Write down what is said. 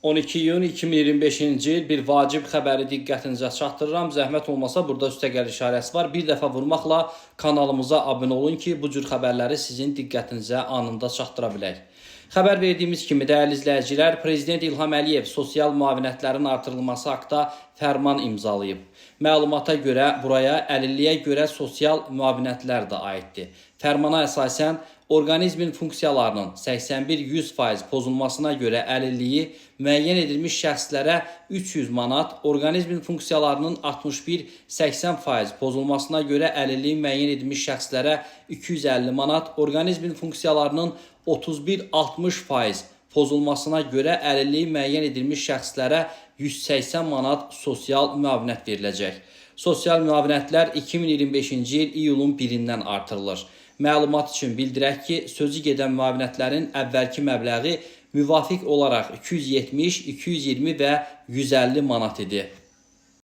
12 iyun 2025-ci il bir vacib xəbəri diqqətinizə çatdırıram. Zəhmət olmasa burada üstəgəl işarəsi var. Bir dəfə vurmaqla kanalımıza abunə olun ki, bu cür xəbərləri sizin diqqətinizə anında çatdıra bilək. Xəbər verdiyimiz kimi, dəyərli izləyicilər, Prezident İlham Əliyev sosial müavinətlərin artırılması haqqında fərman imzalayıb. Məlumata görə buraya əlilliyə görə sosial müavinətlər də aiddir. Fərmana əsasən, orqanizmin funksiyalarının 81-100% pozulmasına görə əlilliyi müəyyən edilmiş şəxslərə 300 manat, orqanizmin funksiyalarının 61-80% pozulmasına görə əlilliyi müəyyən edilmiş şəxslərə 250 manat, orqanizmin funksiyalarının 31-60% pozulmasına görə əlilliyi müəyyən edilmiş şəxslərə 180 manat sosial müavinət veriləcək. Sosial müavinətlər 2025-ci il iyulun 1-dən artırılır. Məlumat üçün bildirək ki, sözü gedən müavinətlərin əvvəlki məbləği müvafiq olaraq 270, 220 və 150 manat idi.